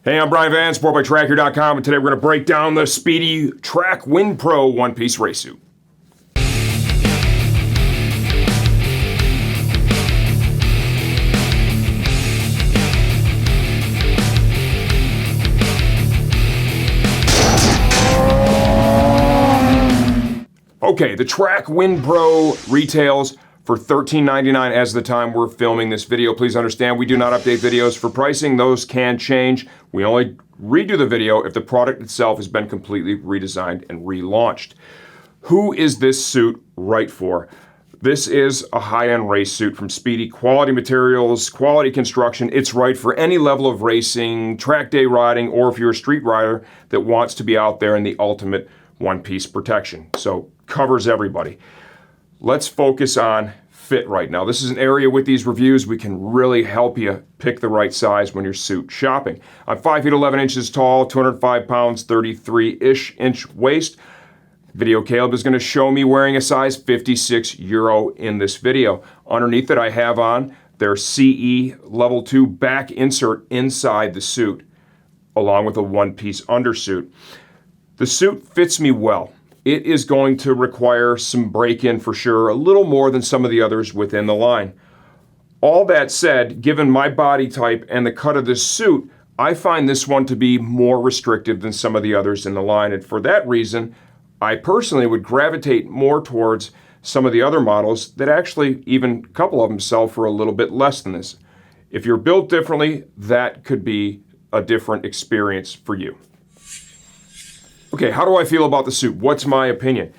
Hey, I'm Brian Van, sportbiketracker.com, and today we're going to break down the Spidi Track Wind Pro one-piece race suit. Okay, the Track Wind Pro retails for $13.99 as of the time we're filming this video. Please understand, we do not update videos for pricing. Those can change. We only redo the video if the product itself has been completely redesigned and relaunched. Who is this suit right for? This is a high-end race suit from Spidi. Quality materials, quality construction. It's right for any level of racing, track day riding, or if you're a street rider that wants to be out there in the ultimate one-piece protection. So covers everybody. Let's focus on fit right now. This is an area with these reviews we can really help you pick the right size when you're suit shopping. I'm 5 feet 11 inches tall, 205 pounds, 33-ish inch waist. Video Caleb is going to show me wearing a size 56 Euro in this video. Underneath it I have on their CE level 2 back insert inside the suit, along with a one-piece undersuit. The suit fits me well. It is going to require some break-in for sure, a little more than some of the others within the line. All that said, given my body type and the cut of this suit, I find this one to be more restrictive than some of the others in the line. And for that reason, I personally would gravitate more towards some of the other models that actually, even a couple of them sell for a little bit less than this. If you're built differently, that could be a different experience for you. Okay, how do I feel about the suit? What's my opinion?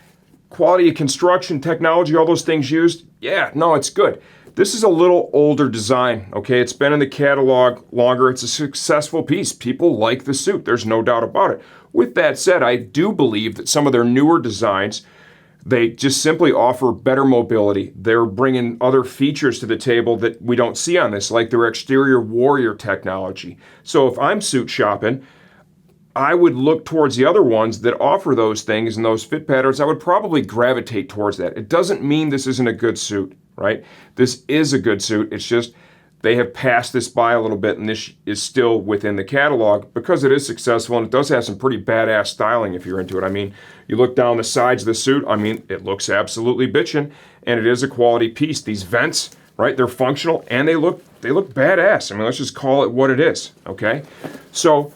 Quality of construction, technology, all those things used? Yeah, no, it's good. This is a little older design, okay? It's been in the catalog longer. It's a successful piece. People like the suit. There's no doubt about it. With that said, I do believe that some of their newer designs, they just simply offer better mobility. They're bringing other features to the table that we don't see on this, like their exterior warrior technology. So if I'm suit shopping, I would look towards the other ones that offer those things and those fit patterns. I would probably gravitate towards that. It doesn't mean this isn't a good suit, right? This is a good suit. It's just they have passed this by a little bit, and this is still within the catalog because it is successful, and it does have some pretty badass styling if you're into it. I mean, you look down the sides of the suit, I mean, it looks absolutely bitchin', and it is a quality piece. These vents, right, they're functional, and they look badass. I mean, let's just call it what it is, okay? So,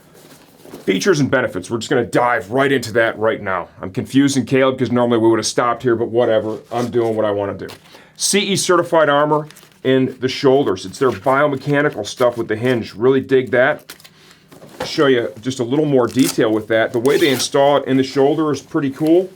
features and benefits. We're just going to dive right into that right now. I'm confusing Caleb because normally we would have stopped here, but whatever. I'm doing what I want to do. CE certified armor in the shoulders. It's their biomechanical stuff with the hinge. Really dig that. I'll show you just a little more detail with that. The way they install it in the shoulder is pretty cool.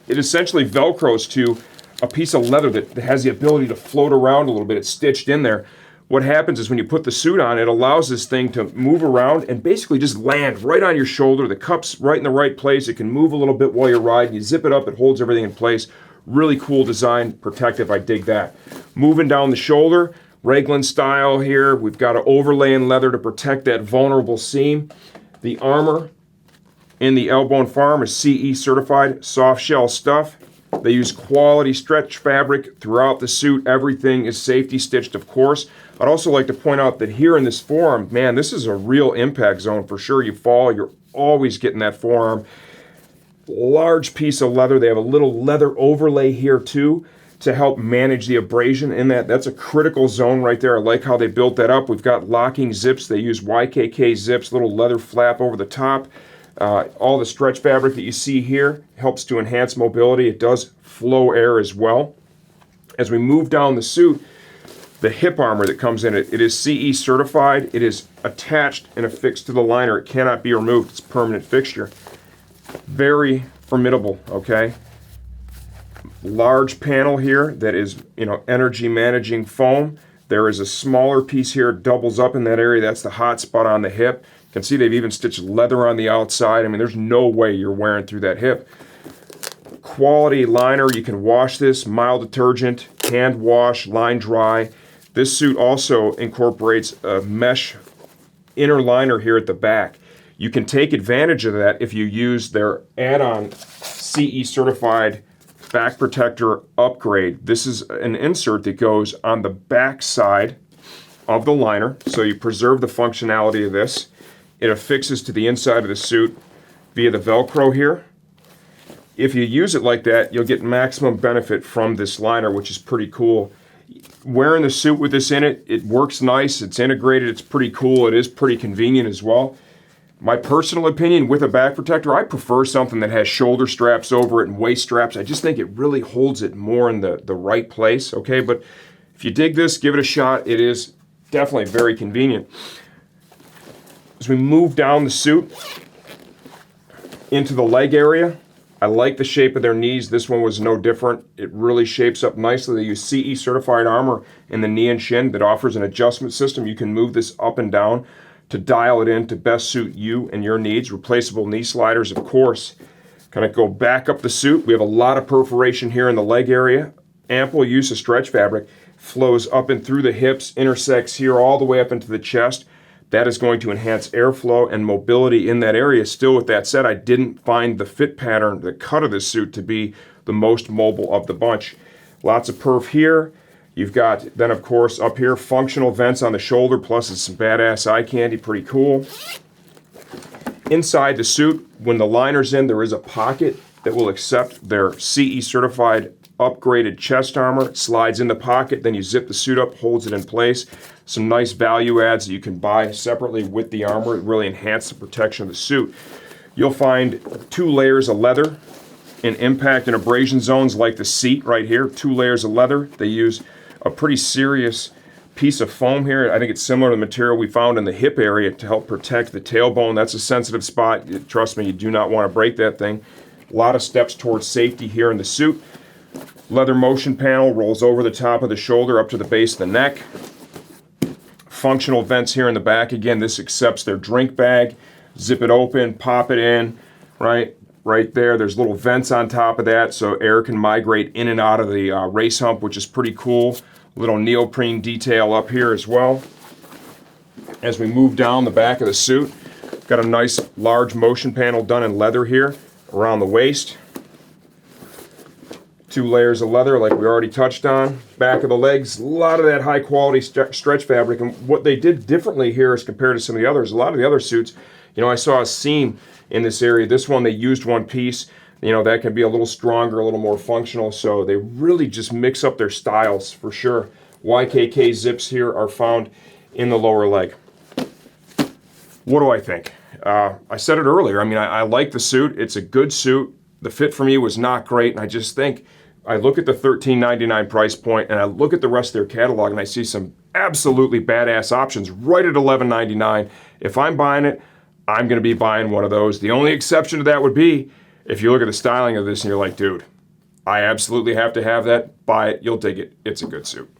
It essentially Velcros to a piece of leather that has the ability to float around a little bit. It's stitched in there. What happens is when you put the suit on, it allows this thing to move around and basically just land right on your shoulder. The cup's right in the right place. It can move a little bit while you're riding. You zip it up, it holds everything in place. Really cool design, protective, I dig that. Moving down the shoulder, Raglan style here. We've got an overlay in leather to protect that vulnerable seam. The armor in the elbow and forearm is CE certified soft shell stuff. They use quality stretch fabric throughout the suit. Everything is safety stitched, of course. I'd also like to point out that here in this forearm, man, this is a real impact zone for sure. You fall, you're always getting that forearm. Large piece of leather. They have a little leather overlay here too to help manage the abrasion in that. That's a critical zone right there. I like how they built that up. We've got locking zips. They use YKK zips, little leather flap over the top. All the stretch fabric that you see here helps to enhance mobility. It does flow air as well. As we move down the suit, the hip armor that comes in it is CE certified. It is attached and affixed to the liner. It cannot be removed. It's a permanent fixture. Very formidable, okay? Large panel here that is, energy managing foam. There is a smaller piece here, doubles up in that area. That's the hot spot on the hip. You can see they've even stitched leather on the outside. I mean, there's no way you're wearing through that hip. Quality liner. You can wash this, mild detergent, hand wash, line dry. This suit also incorporates a mesh inner liner here at the back. You can take advantage of that if you use their add-on CE certified back protector upgrade. This is an insert that goes on the back side of the liner, so you preserve the functionality of this. It affixes to the inside of the suit via the Velcro here. If you use it like that, you'll get maximum benefit from this liner, which is pretty cool. Wearing the suit with this in it, it works nice, it's integrated, it's pretty cool, it is pretty convenient as well. My personal opinion, with a back protector, I prefer something that has shoulder straps over it and waist straps. I just think it really holds it more in the right place, okay? But if you dig this, give it a shot. It is definitely very convenient. As we move down the suit into the leg area, I like the shape of their knees. This one was no different. It really shapes up nicely. They use CE certified armor in the knee and shin that offers an adjustment system. You can move this up and down to dial it in to best suit you and your needs. Replaceable knee sliders, of course. Kind of go back up the suit. We have a lot of perforation here in the leg area. Ample use of stretch fabric. Flows up and through the hips, intersects here all the way up into the chest. That is going to enhance airflow and mobility in that area. Still, with that said, I didn't find the fit pattern, the cut of this suit, to be the most mobile of the bunch. Lots of perf here. You've got, then of course, up here, functional vents on the shoulder, plus it's some badass eye candy, pretty cool. Inside the suit, when the liner's in, there is a pocket that will accept their CE certified upgraded chest armor. It slides in the pocket, then you zip the suit up, holds it in place. Some nice value adds that you can buy separately with the armor. It really enhances the protection of the suit. You'll find 2 layers of leather in impact and abrasion zones, like the seat right here. 2 layers of leather. They use a pretty serious piece of foam here. I think it's similar to the material we found in the hip area to help protect the tailbone. That's a sensitive spot. Trust me, you do not want to break that thing. A lot of steps towards safety here in the suit. Leather motion panel rolls over the top of the shoulder up to the base of the neck. Functional vents here in the back. Again, this accepts their drink bag. Zip it open, pop it in, right there. There's little vents on top of that, so air can migrate in and out of the race hump, which is pretty cool. Little neoprene detail up here as well. As we move down the back of the suit, got a nice large motion panel done in leather here around the waist. 2 layers of leather like we already touched on. Back of the legs, a lot of that high quality stretch fabric. And what they did differently here as compared to some of the others, a lot of the other suits, I saw a seam in this area. This one, they used one piece. That can be a little stronger, a little more functional. So they really just mix up their styles for sure. YKK zips here are found in the lower leg. What do I think? I said it earlier. I like the suit. It's a good suit. The fit for me was not great, and I just think I look at the $13.99 price point, and I look at the rest of their catalog, and I see some absolutely badass options right at $11.99. If I'm buying it, I'm going to be buying one of those. The only exception to that would be if you look at the styling of this and you're like, dude, I absolutely have to have that. Buy it. You'll dig it. It's a good suit.